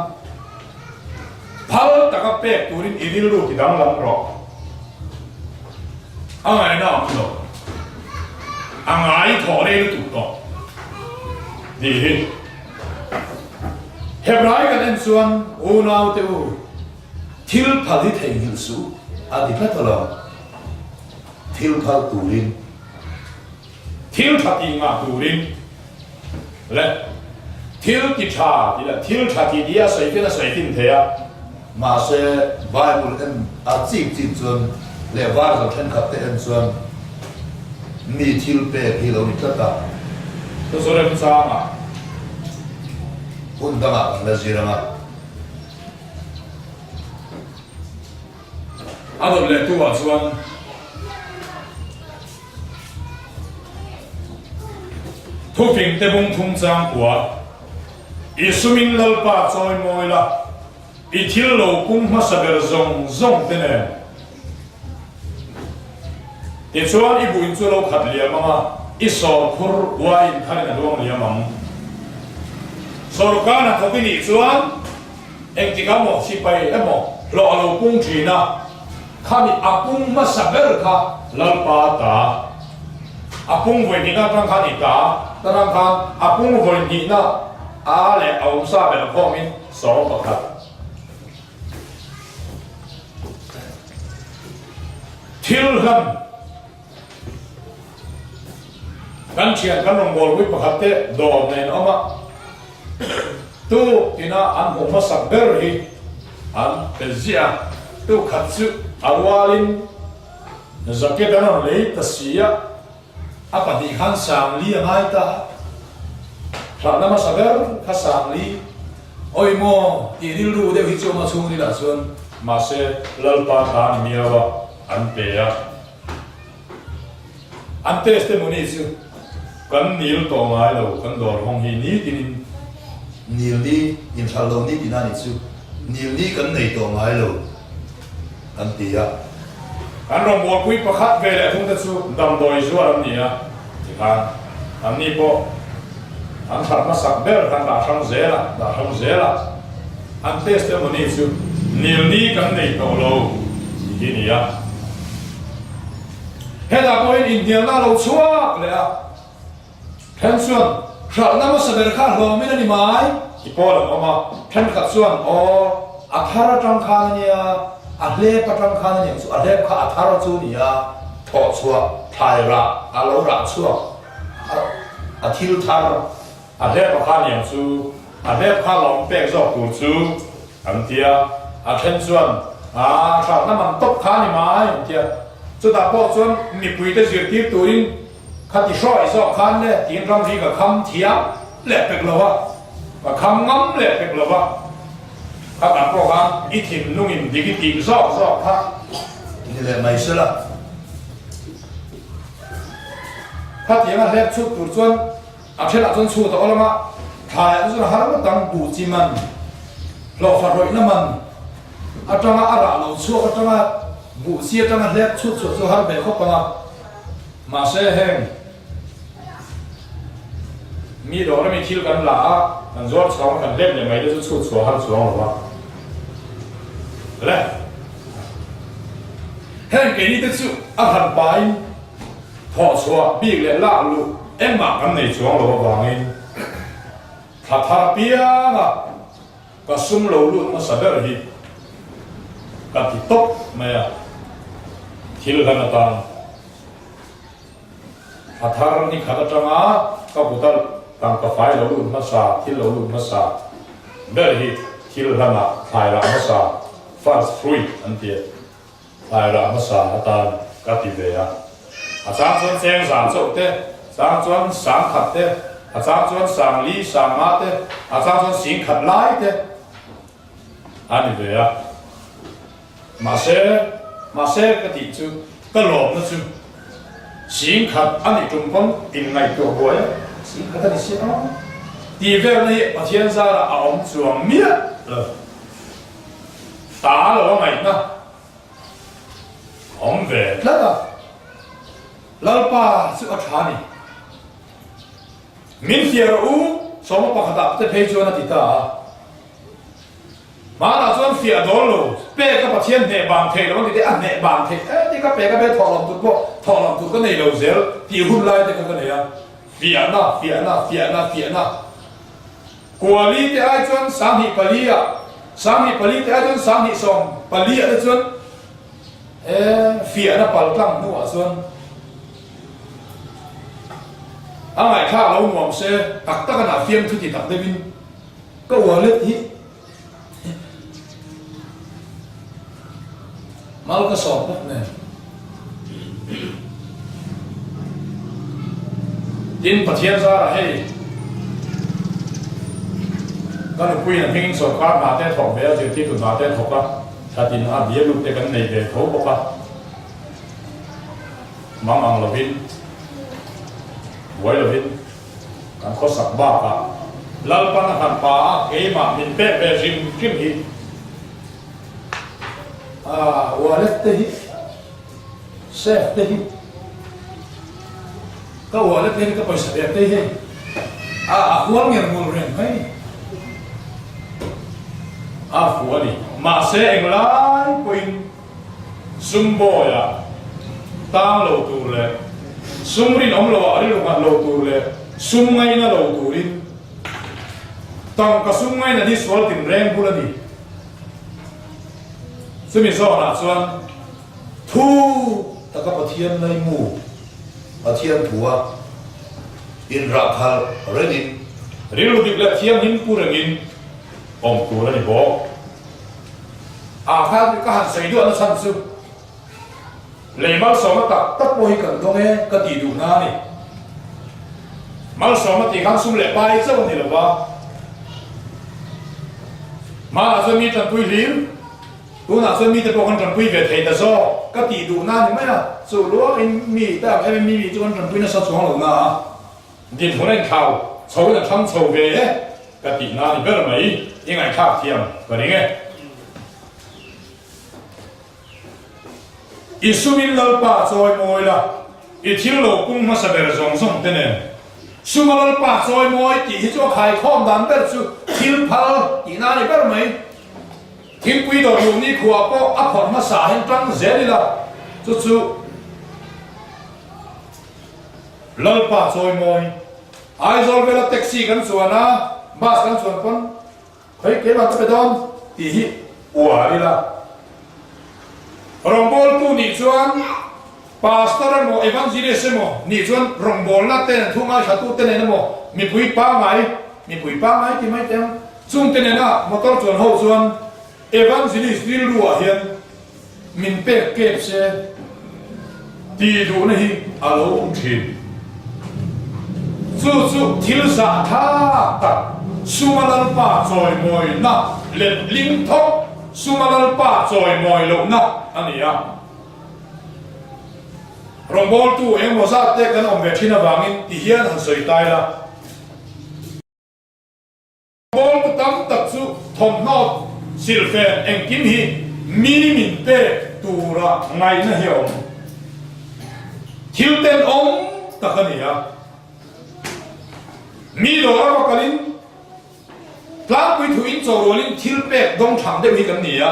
팔 다가 백 우린 이리로 기당 남로 앙아이 나음로 앙아이 더레를 뚜떠 니 헤브라이가 된 수원 오나우 때우 틸파디 탱hil수 아디파털라 틸파 두린 틸파디가 두린 레 틸기차 디라 틸차디디야 서이페나 서이핀 돼야 mà sẽ vai một em chìm chìm xuân lẽ vai rồi thân khắp tên xuân mi thiêu bè thì lâu đi tất cả tôi số em sao mà quân đang là gì đó mà rồi lệ tu vào xuân thu phình tê bông thung trang của isumin lalpa trôi môi là ít thiếu lâu cũng mất sạch rong rong thế này thì cho anh ibu in cho lâu khát liam mà ít sầu phur wine thay là luang liam mà sầu cá là không biết cho anh chỉ có một chi bay em một lọ lâu cũng chỉ na khát đi apung mất sạch rồi khát lal pa ta apung với đi na trang khát đi ta trang khát apung với đi na lẽ ông sa bên đó mình sầu bạc khát thiếu hầm căn chuyện căn đồng bồn với bậc hạt tệ đồ này nó mà tu thì nó ăn hồng sắc berry ăn cái gì à tu khát sự arwalin giờ cái đó nó lấy ta xía apa di khăn sàm li ngay ta sao nó mà sắc berry khăn sàm li ôi mo thì đi lưu đều hít cho mà xuống đi là xuân mà sẽ lal pa ta nhiều vào anh bé anh testimony chứ cần nhiều tổ máy đâu cần đồ hong hi ní thì nhiều đi in sao lâu ní thì na đi chứ nhiều đi cần này tổ máy lâu anh tía anh rong một quý bác khát về lại không thể chứ đầm đồi chứ anh nhỉ thì anh ní bộ anh thật mà sắc bén anh đã xong dễ là anh testimony chứ nhiều đi cần này tổ lâu thì nhỉ hết là coi India na lâu chúa lẽ thân xuân sợ nó sẽ bị khát lâu mới đi mãi thì bỏ là mà thân khát xuân athara trong khăn nhỉ lep trong khăn nhỉ lep khát athara chú nhỉ thọ chúa thay ra lâu ra chúa thiêu thar lep khăn nhỉ chú lep khát lòng bẹt giọt của chú anh tia thân xuân sợ nó mình tốc khăn nhỉ mãi tia chúng ta bỏ xuống mi bùi tới việc tiếp tuổi khát đi soi sọ khăn đấy tiếng trong gì cả khăm thiệp lẹ bẹt lova và khăm ngắm lẹ bẹt lova khát đặt bỏ khăn ít thìm nung in đi cái tìm sọ khát như là mày sẽ là khát tiếng là lẹ chút tuổi xuân thế là xuân chút đó là mà ถ่ายสุดหาว่าตั้งปูจิมันเราฝันรอยน้ำมันอาจารย์อะไรเราชั่วอาจารย์บุเสียอาจารย์เล็กชุดสุดหาเป็นข้อปัญหามาเสียแห้งมีดอกแล้วมีคิวกันหล่ะมันจอดสองกันเล็บยังไงได้ชุดสวยหันสวยหรอวะและแห้งเกนี่ตึกสุอาหันไปพอชัวบีกเลยล่าลูเอ็มมากันในช่วงเราวางเองถ้าทาเปียนะก็ซุ่มเราลูมาสัตย์หีก็ติดตกไม่อะทิลกันต่างถ้าทาร์นี่ขัดจังอ่ะก็บุตรต่างกับไฟเราลูมาสาทิลเราลูมาสาเดินหีทิลกันอ่ะไฟเรามาสาฟาสต์ฟรีอันเดียไฟเรามาสาต่างก็ติดเลยอ่ะอาจารย์ชวนเสียงสามสุดเต้อาจารย์ชวนสามขัดเต้อาจารย์ชวนสามลีสามมาเต้อาจารย์ชวนสิงขัดไล่เต้อันนี้เลยอ่ะมาเซ่ก็ติดจูก็หลบนะจูสิงขัดอันนี้จุ่มพ้นอินไงตัวบัวสิงขัดอันนี้เสียเนาะดีเวลนี้ประเทศซาละเอาจวงเมียเลยตาเราไงนะอมเวทแล้วก็แล้วป้าสุขชานีมินเสียรู้สมบัติขัดจะเพจวนติตามาเราส่วนเสียโดนลูเป้ก็ประเทศเนบางเทแล้วมันติดอันเนบางเทนี่ก็เป้ก็ไปถอดลำตุกพวกถอดลำตุกก็ในเราเซลที่หุ่นไล่แต่ก็เนี่ยเฟียนะกัวลีที่ไอ้จวนสามหิปลีอ่ะสามหิปลีที่ไอ้จวนสามหิสองปลีอ่ะจวนเฟียนะปัลกลังนัวส่วนอะไรข้าเราหน่วงเสียตักตะกันหาเฟียมทุกที่ตักได้บินก็หัวเล็กที่มาแล้วก็สอบพวกเนี่ยดินประเทศซาให้ก็นึกคุยนะเพ่งสอบความมาแต่ถกเบี้ยเจ้าที่ถูกมาแต่ถกละถ้าดินอาเบี้ยลูกเด็กกันในเบี้ยเขาบอกว่ามังเราบินไว้เราบินการข้อสักบ้าปะลัลปันหันป่าเกมามินเป๊ะเบริมกิมฮีوالدته سيفته كوالدته كبسيته أخوان يرمون رين هاي أخواني ما سيئن لاي كوين سمبويا تام لو تولي سمرين أم لو أري لو تولي سمعينا لو تولين تام كسمعينا دي سوال تين رين بولا ديซึ่งมีโซ่หนาส่วนทูตะกับประเทียนในหมู่ประเทียนผัวอินราคาเรนินริลุดิกและเทียมหินปูเรนินอมตัวแล้วนี่บอกอาคาก็หันใส่ด้วยนะสันซึเลยมัลสอมาตักตักโมหิกันตรงนี้ก็ตีดูหน้านี่มัลสอมาตีข้างซุ่มเละไปเจ้านี่หรือวะมาอาจจะมีจันทุยลิ้มตัวน่ะส่วนมีแต่พวกคนจำเป็นเวทแต่ซ้อก็ตีดูหน้านี่ไหมล่ะสู่รู้ว่ามีแต่ไอ้มีจนจำเป็นน่ะสัตว์สองหลงนะดินหัวนั่นข่าวโฉจะทั้งโฉเวก็ตีหน้านี่เบลไหมยังไงข้าเทียมก็นี่ไงอิสุมินลป่าซอยมวยละอิทิลโลกุ้งมาสเบรซงส่งเตเนสุมาลป่าซอยมวยตีที่จะขายข้อมดันเบลสุทิลพาตีหน้านี่เบลไหมทิ้งกุยดอกอยู่นี่ขวบก็อัพพอร์ตมาสาให้ตั้งเสียดีละจู่ๆลัลป่าซอยมวยไอซอลเวลาแท็กซี่กันส่วนนะบัสกันส่วนคนเฮ้ยเก็บมาจะไปโดนตีหิอวดีละรองบอลตู้นี่ส่วนปาสตอร์โมเอวันซิเลสโมนี่ส่วนรองบอลนัดเต้นทุ่งอาชาตุเต้นนะโมมีปุ๋ยป้าไหมที่ไม่เต็มซุ่มเต้นนะมอเตอร์ส่วนหัวส่วนเอวันซิลิสวิลรัวเฮียนมินเป๊กเก็บเสียตีดูนะฮิอาโลอุทินสู้ทิลสาท่าตัดสุมาลันป่าซอยมวยนะเล็ดลิงทอกสุมาลันป่าซอยมวยลงนะอันนี้อ่ะรองบอลตู้เอ็มว่าซาเตกันอมเวทินาบางินที่เฮียนหันสวยตายละ bol tu tam tak chu thom no silfen eng kim hi mi min pe tura ngai na hiom thil ten om takania mi lo ra kalin tlang pui thu in zo rolin thil pe dong thang de hi kan nia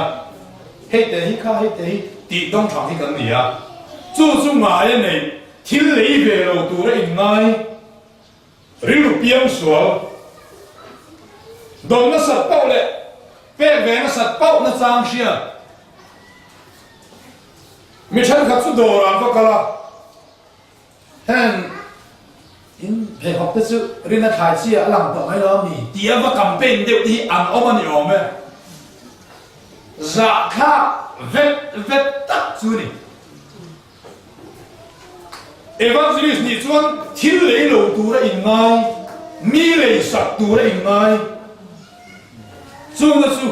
he te hi kha he te hi ti dong thang hi kan nia chu chu ngai nei thil lei ve lo tura in ngai rilu piang sual dong na sat pau le pe ve na sat pau na chang sia mi chan khat chu do ran ko kala hen in pe học te chu rina thai chia lang to mai lo mi tia va campaign de ti an oman yo me za kha vet tak chu ni evangelist ni chuan thil lei lo tu ra in ngai mi lei sak tu ra in ngai chung na chu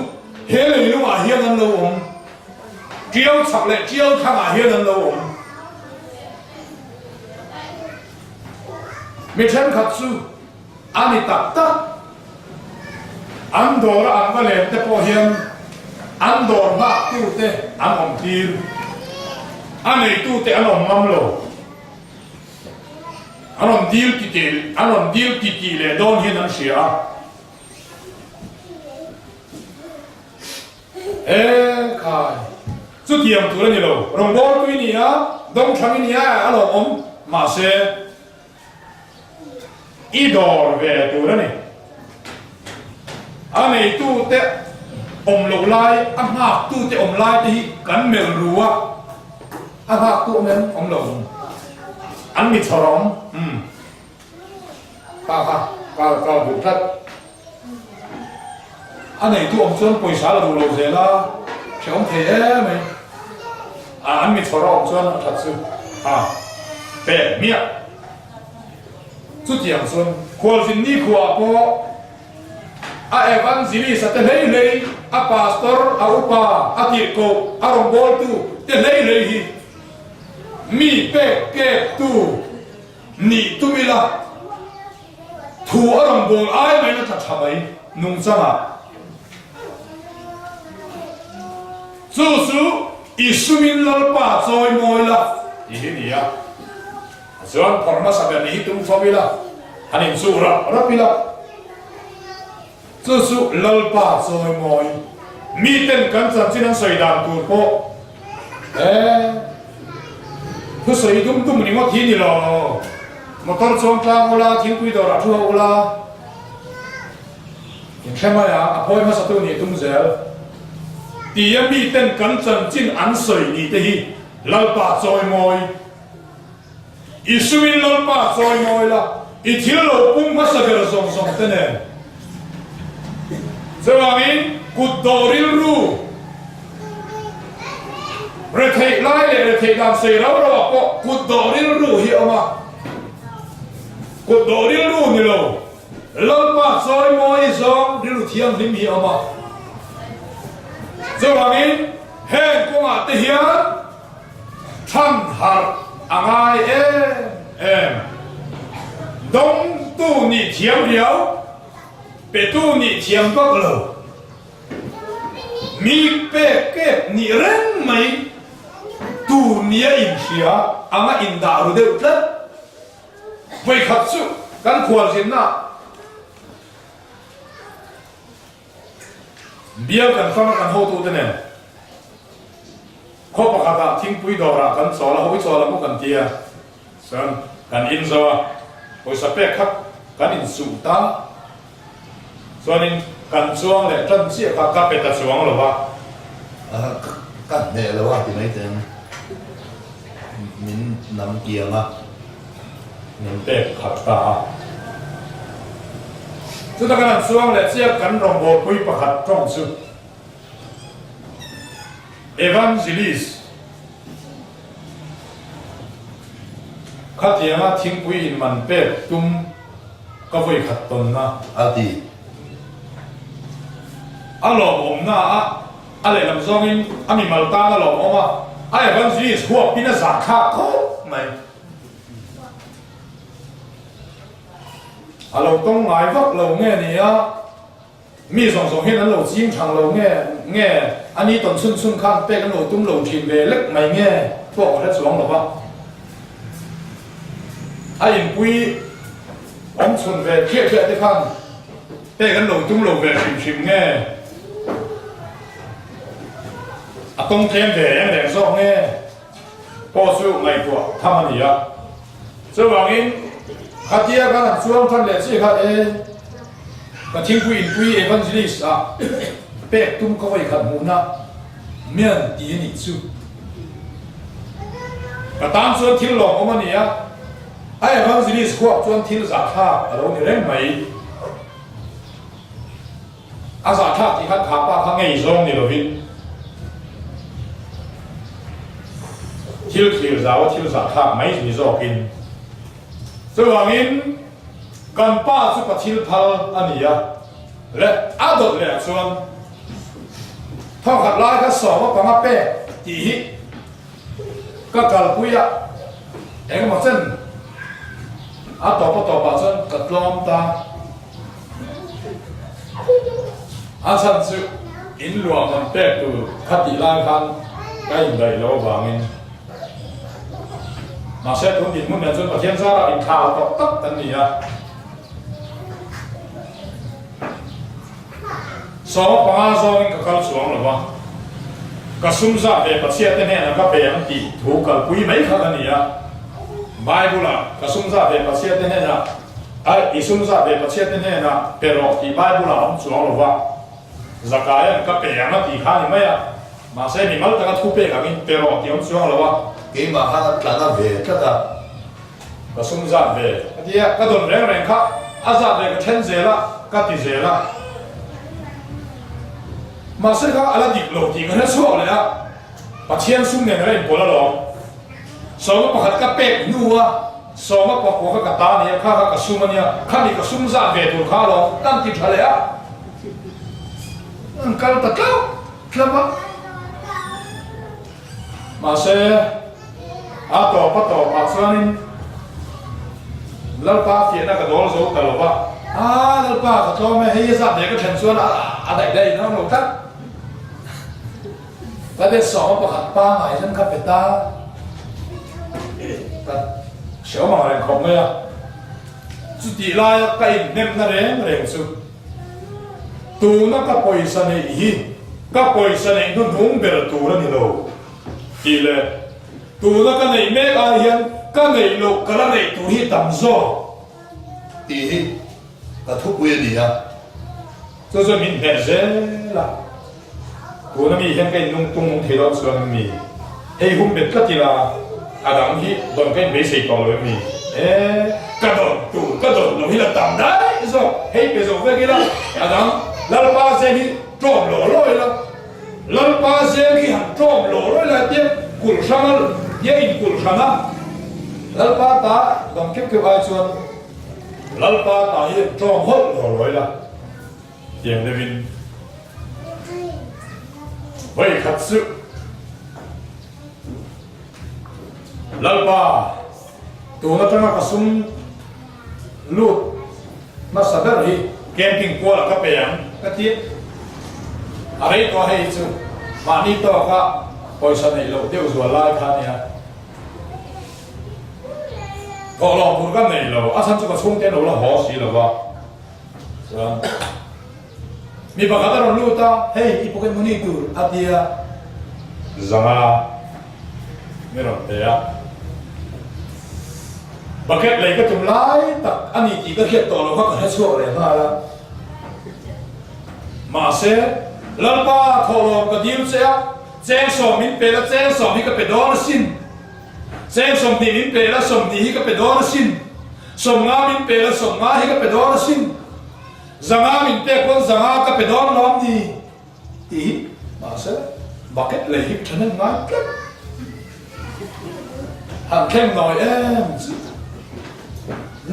he lei lu a hian an lo om chiao chak le chiao thang a hian an lo om mi chen khat chu ani tak tak an dor an va le te po hian an dor ma tu te an om tir an ei tu te an om mam lo an om deal ki ti le don hian an sia kai chu tiam tu le ni lo rong bol tu ni a dong thang ni a alo om ma se i dor ve tu ra ni a nei tu te om lo lai a ha tu te om lai ti kan mel ruwa a ha tu men om lo an mi chorom ka bu that a nei tu om chuan poisa la du lo ze la che om the me an mi chorom chuan a that chu pe mia chu tiang sun khol sin ni khua po a evangelist te lei a pastor a upa a ti ko a rong bol tu te lei hi mi pe ke tu ni tu mi la thu a rong bol ai mai na tha mai nung changa chu su isumin lal pa choi moi la i ni ya Zuan korma sabar ni hitung famila, hanin surah rapila. Susu lalpa soy moy, miten kan sanjinan soidan turpo. Tu soidum tu muni mo kini lo, motor chongklang ola, tingkui dora tu ola. Yang kema ya, apoy mas satu ni tung zel. Dia miten kan sanjin an soi ni tehi lalpa soy moy. Isuin lalpa soy moy la ithil lo pung masagar song song tene sewangin kudoril ru rethei lai le rethei dam sei ro ro ko kudoril ru hi ama kudoril ru ni lo lalpa soy moy song dilu thiam lim hi ama sewangin hen ko ma te hian tham har angai em dong tu ni thiam riau pe tu ni thiam bak lo mi pe ke ni ren mai tu nia in sia anga in da ru de tlat vai khat su kan khwal sin na bia kan fang kan ho tu te ne kho pa kata thing pui dora kan sola hoi sola mu kan tia san kan in zo hoi sa pe khak kan in su ta sonin kan chuang le tan chi ka pe ta chuang lo wa cắt nè là quá thì mấy tên mình nằm kia mà min pe khat ta chu ta kan chuang le chi kan rong bo pui pa khat tong su evangelist khát tiếng á tiếng quý in man pe tum có vui khát tôn na thì alo om na á lệ làm zong in ami mal ta alo om á evangelist huộc pina giả khá khó mày alo tông ngài vấp lâu nghe nè mi song song hin an lo chim thang lo nge ani ton sun sun khan pe kan lo tum lo thin ve lek mai nge to la chuang lo ba ai pui ông xuân về kia kia đi khăn để cái lồng tung lồng về chìm nghe à冬天về em đèn sông nghe bao nhiêu ngày của tham ăn gì à cho bằng in khát tia cái làm xuống thân lệ chỉ khát ê cái thiên quy evangelist à bé tung có vậy khát muốn à miền đi đi chú cái tam xuân thiên lồng ông anh gì à ai evangelist của chuan thil giả tha alo ni reng mai a giả tha thì khát khá pa khá ngay zong ni lovin thil giáo thil giả tha mai ni zo pin so wangin kan pa chu pa thil phal ania le adot le chuan thong khat lai ka so ma pa ma pe ti ka kal puya eng ma chen à tổ bà chân cật lom ta à sẵn sự in lùa mình bẹt từ khát tỷ lai khăn cái hình đầy lâu vàng in mà sẽ tốn tiền muốn nhận chân và thiên gia là in thảo tộc tất tận gì à số ba do in cả cao xuống rồi ba cả sum ra về bát xe tên này là các bé ăn tỷ thủ cả quý mấy khá cái gì à Bible la kasumza de pasia tenena ai isumza de pasia tenena pero ti Bible la om chuang lo wa zakaya ka pe ama ti khani maya ma se ni mal ta ka thu pe ka min pero ti om chuang lo wa cái mà hắn là về tất cả kasumza de atia ka don reng reng kha aza de ka then ze la ka ti ze la ma se ka ala dik lo ti ka so le ya pathian sum ne re bola lo so ma pakhat ka pek nuwa so ma pakwa ka ta ne kha ka sumania khani ka sumza ve tur kha lo tam ti thale a kal ta ka klama ma se a to pa chuanin lalpa fi na ka dol zo ka lo ba a lalpa ka to me hei za de ka then chuan a dai dai no lo ta ka de so ma pakhat pa ngai jan ka peta小马人空呀，自己拉该nem那人数，都那个पैसा呢伊，个पैसा呢都弄别了都了你喽，对嘞，都那个呢没阿样，个呢路个那呢都去当做，thì cả thuốc quyền gì à 这是明天谁啦？都那米现在弄东提到说米，黑红别个的啦。Adam hi don cái mấy sợi tàu rồi mi, cái đó nó hi là tạm đấy, rồi hay bây giờ về cái đó, Adam lần ba xe hi trộm lỗ rồi là, lần ba xe hi hàng trộm lỗ rồi là tiếp cùl sang al, ye in cùl sang al, lần ba ta don cái ai chuan, lần ba ta hi trộm hết lỗ rồi là, tiếng David, vậy khát sự lalpa tu na tanga kasum lut na sadar hi camping ko la ka peyang ka ti are ko hei chu ma ni to ka poisa nei lo deu zo lai kha nia ko lo pur ka nei lo asan chu ka chung te lo la ho si lo ba so mi ba ka ron luta hei ipoken muni tur atia zanga meron te ya bucket lấy cái chùm lái tập anh chỉ có hiện tổ nó có hết số để mà là mà sẽ lần ba thổ cái điều sẽ trang sòng mình về là trang sòng thì cái bề đó là xin trang sòng thì mình về là sòng thì cái bề đó là xin sòng ngã mình về là sòng ngã thì cái bề đó là xin giang ngã mình về con giang ngã cái bề đó nó làm gì thì mà sẽ bucket lấy cái chân ngã hàng khen nói em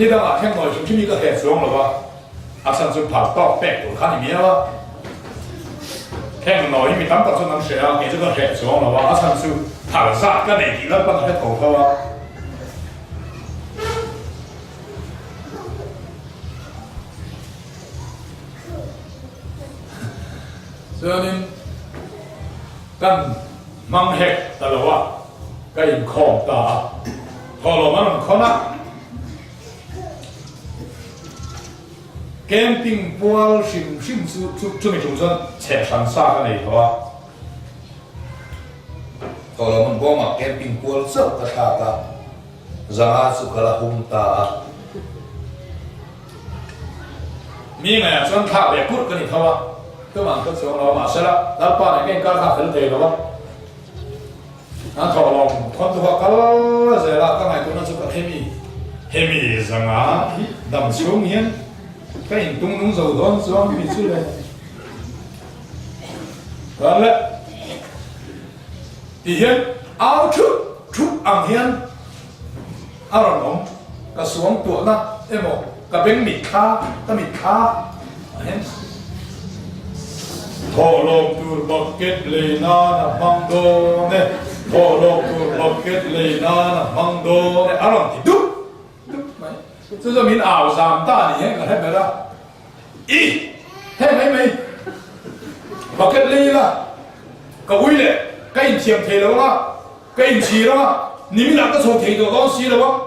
นี่ก็แค่หน่อยช่วงที่มีก็แห่สวงหรอวะอาสันสุดผ่าตอกแปะตัวข้านี่มีแล้ววะแค่หน่อยมีตั้งแต่ช่วงนั้นเสียเกี่ยวกับแห่สวงหรอวะอาสันสุดผ่าซาก็ไหนดีแล้วก็ให้ถูกเขาวะ cho nên căn mang hẹp ta là wa cái khom ta thọ lo mà khó nè camping pool sim chú mình chúng dân trẻ sáng xa cái này thôi kalau man goma camping pool so kata zanga sukala humta mi ngày xuân thả về cút cái này thôi các bạn cứ xuống nó mà sẽ là đáp ba này cái cá thả phải thế đâu nó thọ lòng con tôi có giờ là các ngày tôi nó chụp cái hemi rằng á đầm xuống hiên cái hình tung nung dầu đó xuống cái gì đây rồi đấy thì hiên áo chút ăn hiên áo rồng cái xuống tuổi na em bảo cái bánh mì cá cái mì cá hiên thọ lòng tôi bucket lê na băng đô này thọ lòng tôi bucket lê na băng đô này áo rồng thì đúc cho cho mình ảo giảm ta thì hết cả hết rồi ý hết mấy bucket lê là cái quy lệ cái hình chiếm thế đó là cái hình chỉ đó你们两个从铁道到西了吧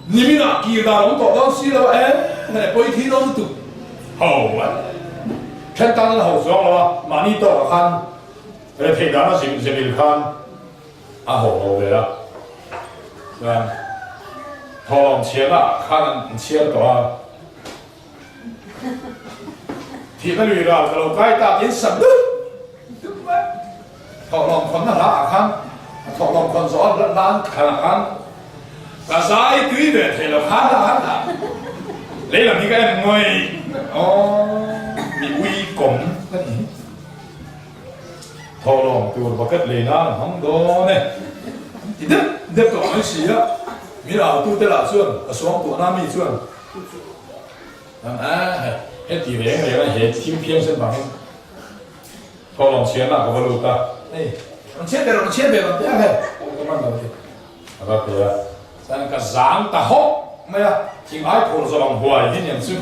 你们俩几大龙搞到西了吧哎那不一提都是赌好啊看当然好爽了吧马尼多看那铁道那是没看啊好的了是吧thọ lòng chia là khá là chia đó thì cái lười là kalau cái ta tiến sẵn thọ lòng con là khăn thọ lòng con gió rất lan khăn cả trái tùy về thì là khá là lấy làm như cái em ngồi bị uy cổng cái gì thọ lòng từ vào kết lề nó không đó này thì đất có cái gì á mi là tu tế là xuân, xuống tuổi nam mi xuân, hết tỷ lệ này là hết thiên phiên sinh bằng, thọ lòng钱là có bao nhiêu ta? Lòng钱về lòng tiếc hết, không ăn được gì, à cái gì, sang cái giáng ta hốc, mấy à, chỉ ai thổi cho lòng hoài hết nhận xuân,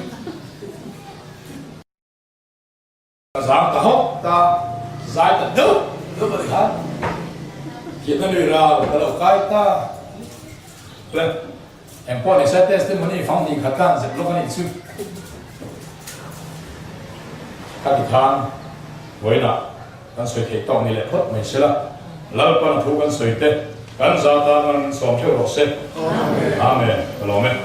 giáng ta hốc ta giải ta đâu mà được hết, hiện nay là cái đầu cái ta lên em qua để xét testimony phong đi khát gan dẹp lúc này chứ các vị thân với là con suy thể tổng này lại phất mình sẽ là lâu con thu con suy tê con ra ta con sống theo luật sẽ amen amen